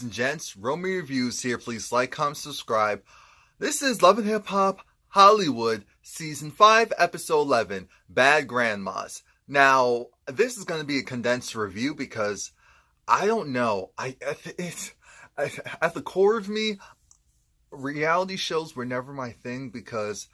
and gents, Romie Reviews here. Please like, comment, subscribe. This is Love and Hip Hop Hollywood Season 5, Episode 11, Bad Grandmas. Now, this is going to be a condensed review because I don't know. At the core of me, reality shows were never my thing because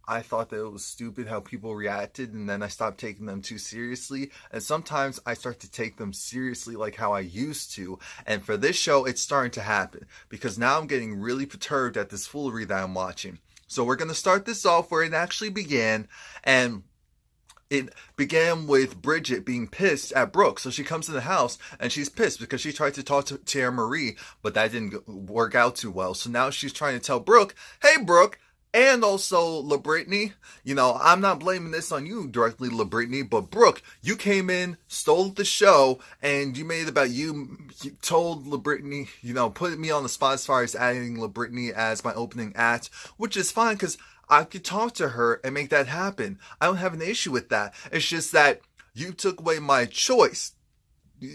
I thought that it was stupid how people reacted, and then I stopped taking them too seriously. And sometimes I start to take them seriously like how I used to. And for this show, it's starting to happen because now I'm getting really perturbed at this foolery that I'm watching. So we're going to start this off where it actually began. And it began with Bridget being pissed at Brooke. So she comes in the house and she's pissed because she tried to talk to Tara Marie, but that didn't work out too well. So now she's trying to tell Brooke, hey, Brooke, and also LaBrittany, I'm not blaming this on you directly, LaBrittany, but Brooke, you came in, stole the show, and you made it about you. You told LaBrittany, put me on the spot as far as adding LaBrittany as my opening act, which is fine because I could talk to her and make that happen. I don't have an issue with that. It's just that you took away my choice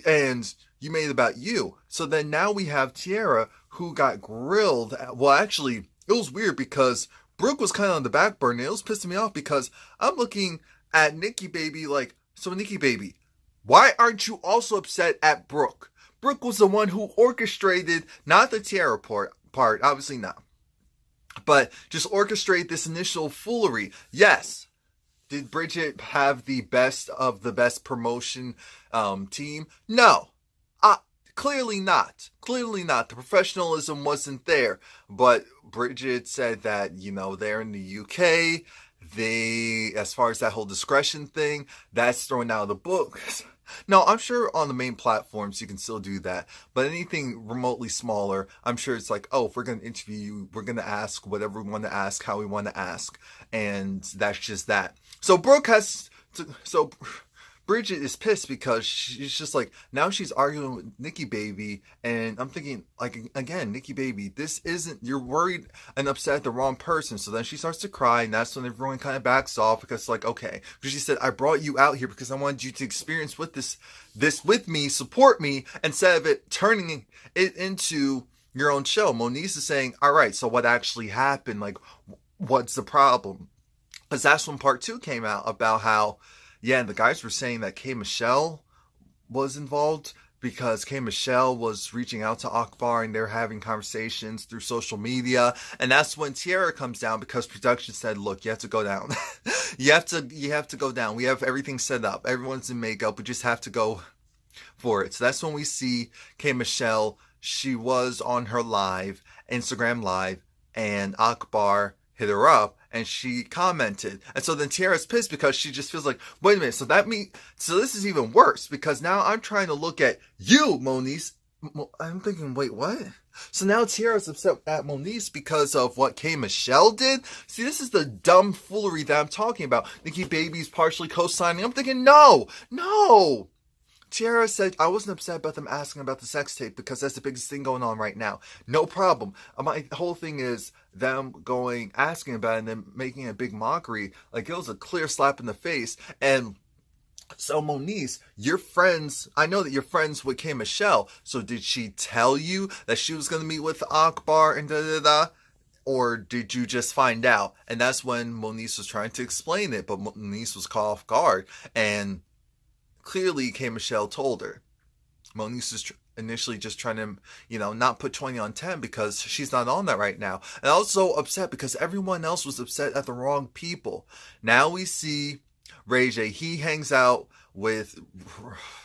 and you made it about you. So then now we have Tiara who got grilled. Well, actually, it was weird because Brooke was kind of on the back burner. It was pissing me off because I'm looking at Nikki Baby like, so Nikki Baby, why aren't you also upset at Brooke? Brooke was the one who orchestrated, not the Tiara part, obviously not, but just orchestrate this initial foolery. Yes. Did Bridget have the best of the best promotion team? No. Clearly not. Clearly not. The professionalism wasn't there. But Bridget said that, they're in the UK. As far as that whole discretion thing, that's thrown out of the book. No, I'm sure on the main platforms you can still do that. But anything remotely smaller, I'm sure it's like, oh, if we're going to interview you, we're going to ask whatever we want to ask, how we want to ask. And that's just that. So Bridget is pissed because she's just like, now she's arguing with Nikki Baby, and I'm thinking, like, again, Nikki Baby, you're worried and upset at the wrong person. So then she starts to cry, and that's when everyone kind of backs off because, like, okay, because she said, I brought you out here because I wanted you to experience with this with me, support me, instead of it turning it into your own show. Moniece is saying, all right, so what actually happened? Like, what's the problem? Because that's when part 2 came out about how, yeah, the guys were saying that K. Michelle was involved because K. Michelle was reaching out to Akbar and they're having conversations through social media. And that's when Tiara comes down because production said, look, you have to go down. you have to go down. We have everything set up. Everyone's in makeup. We just have to go for it. So that's when we see K. Michelle. She was on her Instagram live, and Akbar hit her up and she commented. And so then Tiara's pissed because she just feels like, wait a minute, so this is even worse because now I'm trying to look at you, Moniece. I'm thinking, wait, what? So now Tiara's upset at Moniece because of what K. Michelle did? See, this is the dumb foolery that I'm talking about. Nikki Baby's partially co-signing. I'm thinking, no. Tiara said, I wasn't upset about them asking about the sex tape because that's the biggest thing going on right now. No problem. My whole thing is them asking about it and then making a big mockery. Like, it was a clear slap in the face. And so, Moniece, I know that you're friends with K. Michelle. So did she tell you that she was going to meet with Akbar and da-da-da? Or did you just find out? And that's when Moniece was trying to explain it. But Moniece was caught off guard. And clearly, K. Michelle told her. Moniece is initially just trying to, not put 20 on 10 because she's not on that right now. And also upset because everyone else was upset at the wrong people. Now we see Ray J. He hangs out with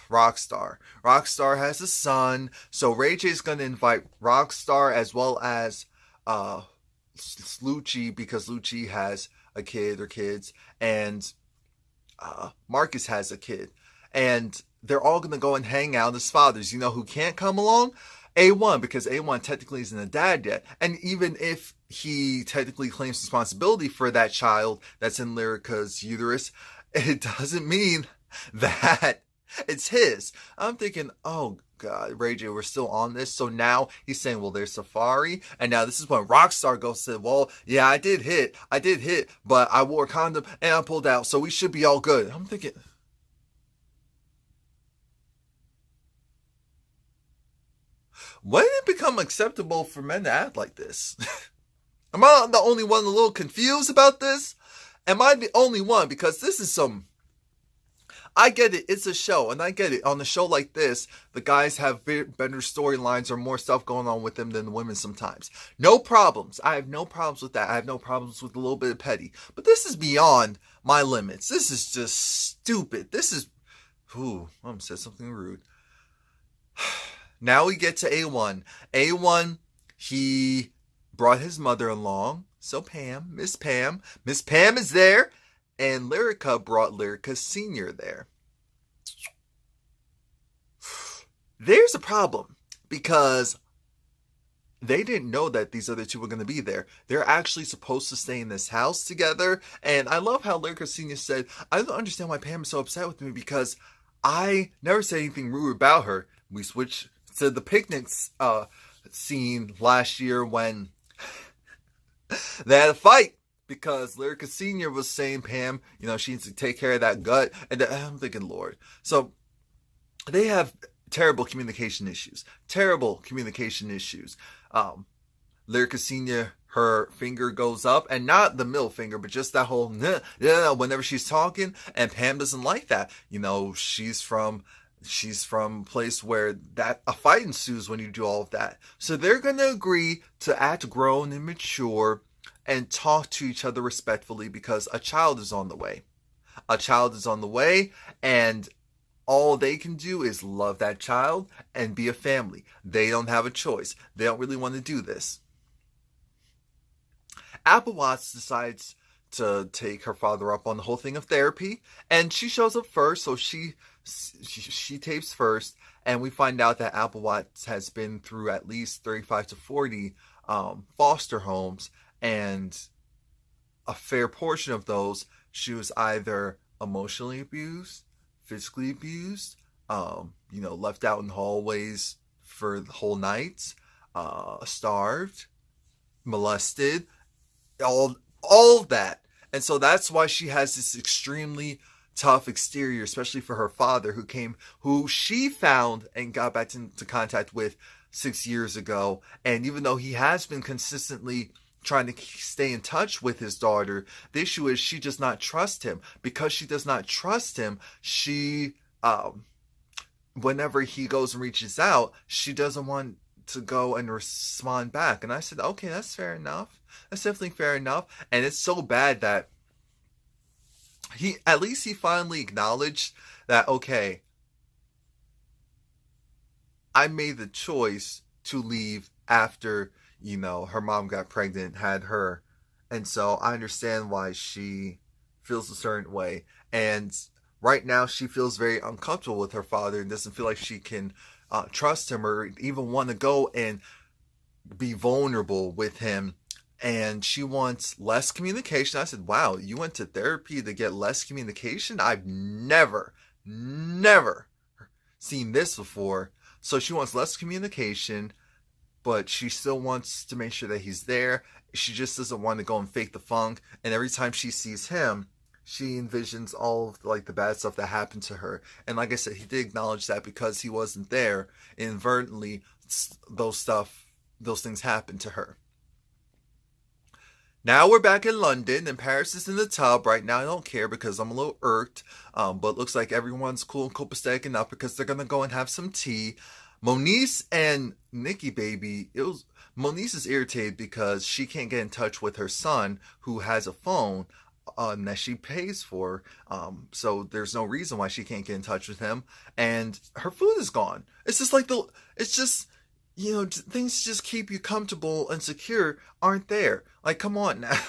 Rockstar. Rockstar has a son. So Ray J is going to invite Rockstar as well as Lucci because Lucci has a kid or kids. And Marcus has a kid. And they're all going to go and hang out as fathers. You know who can't come along? A1, because A1 technically isn't a dad yet. And even if he technically claims responsibility for that child that's in Lyrica's uterus, it doesn't mean that it's his. I'm thinking, oh God, Ray J, we're still on this. So now he's saying, well, there's Safari. And now this is when Rockstar goes to, well, yeah, I did hit, but I wore a condom and I pulled out. So we should be all good. I'm thinking, when did it become acceptable for men to act like this? Am I the only one a little confused about this? Am I the only one? Because this is some... I get it, it's a show, and I get it. On a show like this, the guys have better storylines or more stuff going on with them than the women sometimes. No problems. I have no problems with that. I have no problems with a little bit of petty. But this is beyond my limits. This is just stupid. This is... Ooh, I almost said something rude. Now we get to A1. A1, he brought his mother along. So Pam, Miss Pam is there. And Lyrica brought Lyrica Sr. there. There's a problem because they didn't know that these other two were going to be there. They're actually supposed to stay in this house together. And I love how Lyrica Sr. said, I don't understand why Pam is so upset with me because I never said anything rude about her. We switched to the picnic scene last year when they had a fight. Because Lyrica Sr. was saying, Pam, she needs to take care of that gut. And I'm thinking, Lord. So they have terrible communication issues. Lyrica Sr., her finger goes up. And not the middle finger, but just that whole, whenever she's talking. And Pam doesn't like that. She's from a place where a fight ensues when you do all of that. So they're going to agree to act grown and mature and talk to each other respectfully because a child is on the way. And all they can do is love that child and be a family. They don't have a choice. They don't really want to do this. Apple Watts decides to take her father up on the whole thing of therapy, and she shows up first, so she tapes first, and we find out that Apple Watts has been through at least 35 to 40 foster homes. And a fair portion of those, she was either emotionally abused, physically abused, left out in hallways for the whole nights, starved, molested, all of that. And so that's why she has this extremely tough exterior, especially for her father, who she found and got back into contact with 6 years ago. And even though he has been consistently trying to stay in touch with his daughter, the issue is she does not trust him. Because she does not trust him, she whenever he goes and reaches out, she doesn't want to go and respond back. And I said, okay, that's fair enough. That's definitely fair enough. And it's so bad that he finally acknowledged that, okay, I made the choice to leave after her mom got pregnant, had her. And so I understand why she feels a certain way. And right now she feels very uncomfortable with her father and doesn't feel like she can trust him or even want to go and be vulnerable with him. And she wants less communication. I said, wow, you went to therapy to get less communication? I've never seen this before. So she wants less communication, but she still wants to make sure that he's there. She just doesn't want to go and fake the funk. And every time she sees him, she envisions all of the bad stuff that happened to her. And like I said, he did acknowledge that because he wasn't there, inadvertently, those things happened to her. Now we're back in London, and Paris is in the tub. Right now I don't care because I'm a little irked. But it looks like everyone's cool and copacetic enough because they're going to go and have some tea. Moniece and Nikki Baby, Moniece is irritated because she can't get in touch with her son who has a phone that she pays for. So there's no reason why she can't get in touch with him. And her food is gone. It's just things just keep you comfortable and secure aren't there. Like, come on now.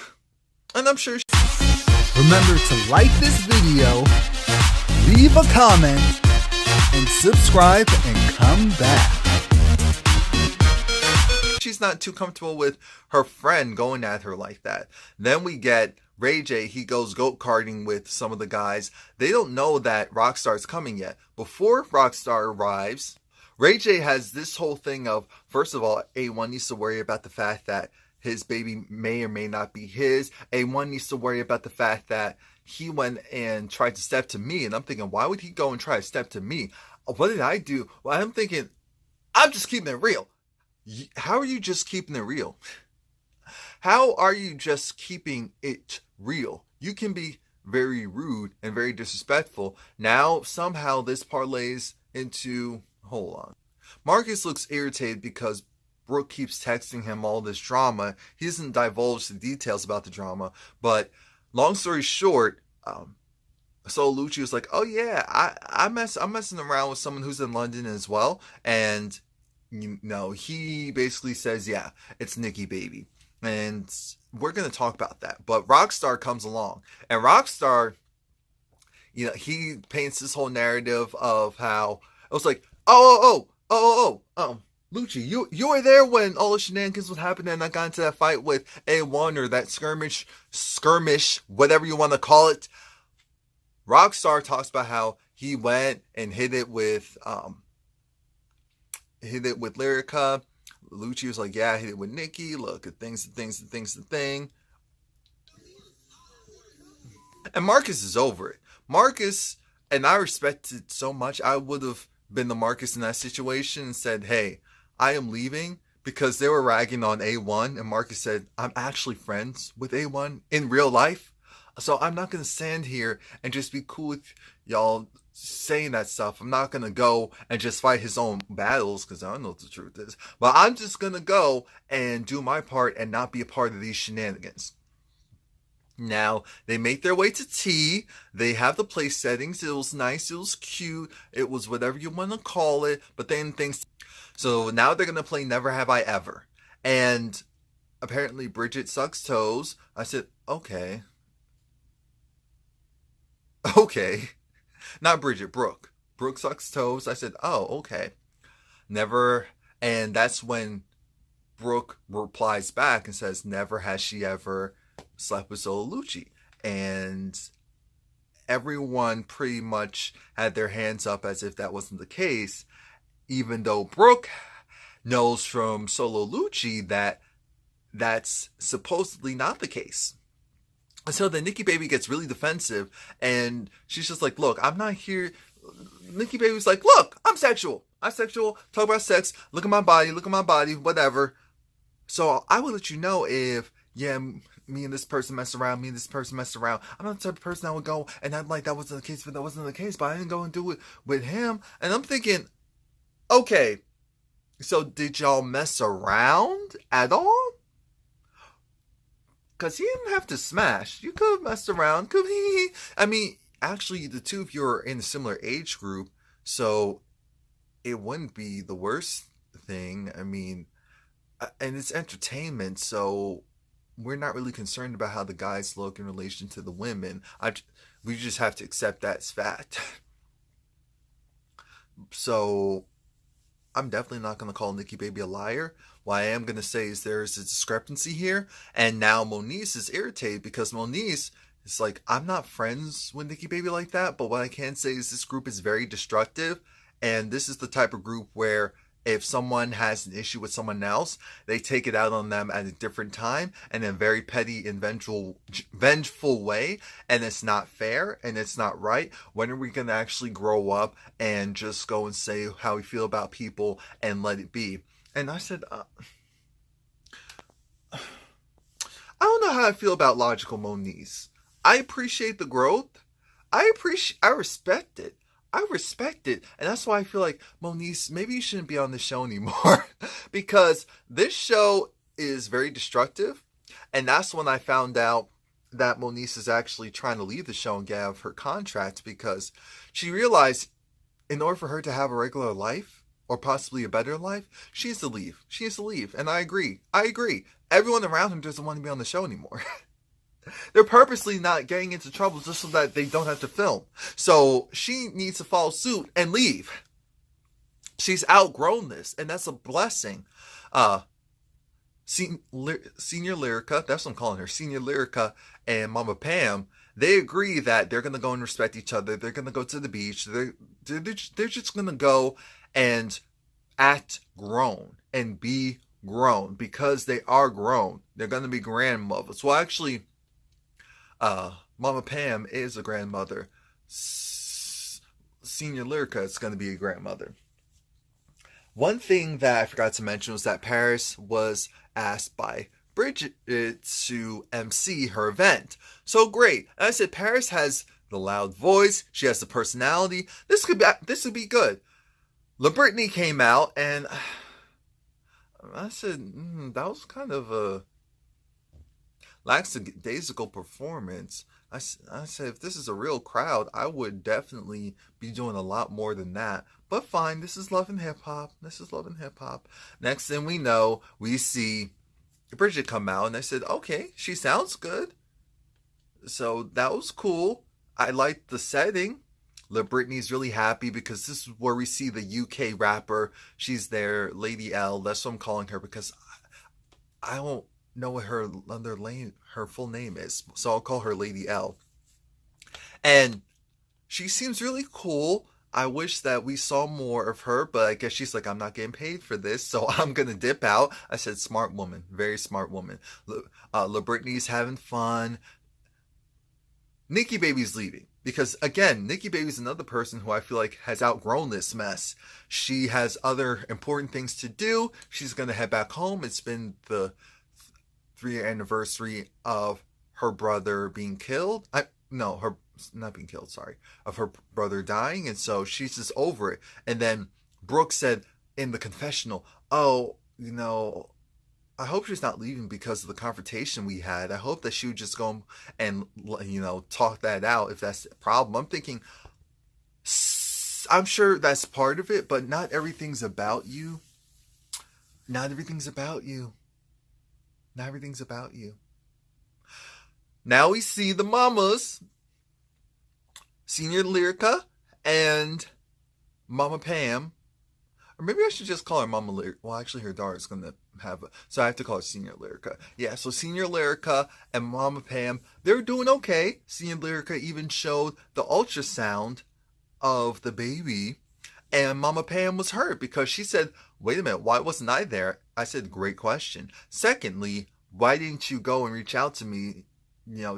And I'm sure. Remember to like this video, leave a comment, and subscribe and come back. She's not too comfortable with her friend going at her like that. Then we get Ray J. He goes go-karting with some of the guys. They don't know that Rockstar's coming yet. Before Rockstar arrives, Ray J has this whole thing of, first of all, A1 needs to worry about the fact that his baby may or may not be his. A1 needs to worry about the fact that he went and tried to step to me. And I'm thinking, why would he go and try to step to me? What did I do? Well, I'm thinking, I'm just keeping it real. how are you just keeping it real? How are you just keeping it real? You can be very rude and very disrespectful. Now, somehow, this parlays into. Hold on. Marcus looks irritated because Brooke keeps texting him all this drama. He doesn't divulge the details about the drama, but long story short, so Lucci was like, "Oh yeah, I'm messing around with someone who's in London as well," and he basically says, "Yeah, it's Nikki Baby," and we're gonna talk about that. But Rockstar comes along, and Rockstar, he paints this whole narrative of how it was like, Lucci, you were there when all the shenanigans was happening, and I got into that fight with A1 or that skirmish, whatever you want to call it. Rockstar talks about how he went and hit it with Lyrica. Lucci was like, yeah, I hit it with Nikki. Look at the thing. And Marcus is over it. Marcus, and I respect it so much, I would have been the Marcus in that situation and said, hey, I am leaving, because they were ragging on A1, and Marcus said, I'm actually friends with A1 in real life. So I'm not going to stand here and just be cool with y'all saying that stuff. I'm not going to go and just fight his own battles, because I don't know what the truth is. But I'm just going to go and do my part and not be a part of these shenanigans. Now, they make their way to tea. They have the place settings. It was nice. It was cute. It was whatever you want to call it. But then things... So now they're going to play Never Have I Ever. And apparently Bridget sucks toes. I said, okay. Not Bridget, Brooke. Brooke sucks toes. I said, oh, okay. Never. And that's when Brooke replies back and says, never has she ever slept with Solo Lucci. And everyone pretty much had their hands up as if that wasn't the case, even though Brooke knows from Solo Lucci that that's supposedly not the case. So then Nikki Baby gets really defensive, and she's just like, look, I'm not here. Nikki Baby's like, look, I'm sexual, talk about sex, look at my body, whatever. So I will let you know if, yeah, me and this person mess around. I'm not the type of person that would go and act like that wasn't the case, but that wasn't the case, but I didn't go and do it with him. And I'm thinking, okay, so did y'all mess around at all? Because he didn't have to smash. You could have messed around. I mean, actually, the two of you are in a similar age group, so it wouldn't be the worst thing. I mean, and it's entertainment, so we're not really concerned about how the guys look in relation to the women. We just have to accept that as fact. So I'm definitely not going to call Nikki Baby a liar. What I am going to say is there's a discrepancy here. And now Moniece is irritated because Moniece is like, I'm not friends with Nikki Baby like that. But what I can say is this group is very destructive. And this is the type of group where if someone has an issue with someone else, they take it out on them at a different time and in a very petty and vengeful way. And it's not fair and it's not right. When are we going to actually grow up and just go and say how we feel about people and let it be? And I said, I don't know how I feel about Logical Moniece. I appreciate the growth. I respect it. And that's why I feel like, Moniece, maybe you shouldn't be on the show anymore. Because this show is very destructive. And that's when I found out that Moniece is actually trying to leave the show and get out of her contract, because she realized in order for her to have a regular life, or possibly a better life, she has to leave. And I agree. Everyone around him doesn't want to be on the show anymore. They're purposely not getting into trouble just so that they don't have to film. So she needs to follow suit and leave. She's outgrown this, and that's a blessing. Senior Lyrica, that's what I'm calling her, Senior Lyrica and Mama Pam, they agree that they're going to go and respect each other. They're going to go to the beach. They're just going to go and act grown and be grown, because they are grown. They're going to be grandmothers. Well, actually, Mama Pam is a grandmother. Senior Lyrica is going to be a grandmother. One thing that I forgot to mention was that Paris was asked by Bridget to MC her event. So great. And I said Paris has the loud voice. She has the personality. This could be good. LaBritney came out, and I said that was kind of a lackadaisical performance. I said, if this is a real crowd, I would definitely be doing a lot more than that. But fine, this is love and hip hop. This is love and hip hop. Next thing we know, we see Bridget come out, and I said, okay, she sounds good. So that was cool. I liked the setting. LaBritney's really happy because this is where we see the UK rapper. She's there, Lady L. That's what I'm calling her because I don't know what her full name is, so I'll call her Lady L. And she seems really cool. I wish that we saw more of her, but I guess she's like, I'm not getting paid for this, so I'm gonna dip out. I said, smart woman, very smart woman. LaBritney's having fun. Nicki Baby's leaving because, again, Nicki Baby's another person who I feel like has outgrown this mess. She has other important things to do. She's gonna head back home. It's been the 3-year anniversary of her brother being killed. Not being killed, sorry. Of her brother dying, and so she's just over it. And then Brooke said in the confessional, oh, I hope she's not leaving because of the confrontation we had. I hope that she would just go and, talk that out if that's the problem. I'm thinking, I'm sure that's part of it, but not everything's about you. Not everything's about you. Not everything's about you. Now we see the mamas, Senior Lyrica and Mama Pam. Or maybe I should just call her Mama Lyrica. Well, actually, her daughter's going to have so I have to call her Senior Lyrica. Yeah, so Senior Lyrica and Mama Pam, they're doing okay. Senior Lyrica even showed the ultrasound of the baby. And Mama Pam was hurt because she said, wait a minute, why wasn't I there? I said, great question. Secondly, why didn't you go and reach out to me,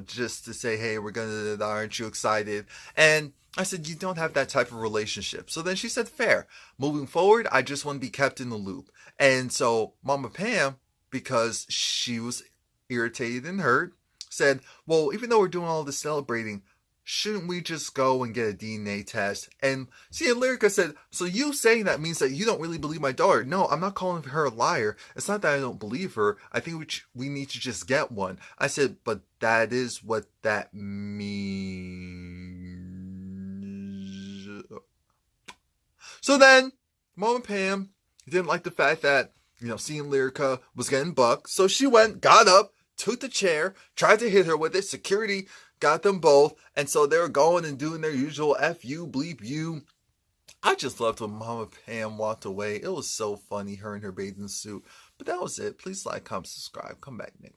just to say, hey, we're going to, aren't you excited? And I said, you don't have that type of relationship. So then she said, fair. Moving forward, I just want to be kept in the loop. And so Mama Pam, because she was irritated and hurt, said, well, even though we're doing all this celebrating, shouldn't we just go and get a DNA test? And see, Lyrica said, so you saying that means that you don't really believe my daughter. No, I'm not calling her a liar. It's not that I don't believe her. I think we need to just get one. I said, but that is what that means. So then, Mama Pam didn't like the fact that, seeing Lyrica was getting bucked. So she got up, took the chair, tried to hit her with it. Security got them both, and so they were going and doing their usual F you, bleep you. I just loved when Mama Pam walked away. It was so funny, her in her bathing suit. But that was it. Please like, comment, subscribe. Come back next.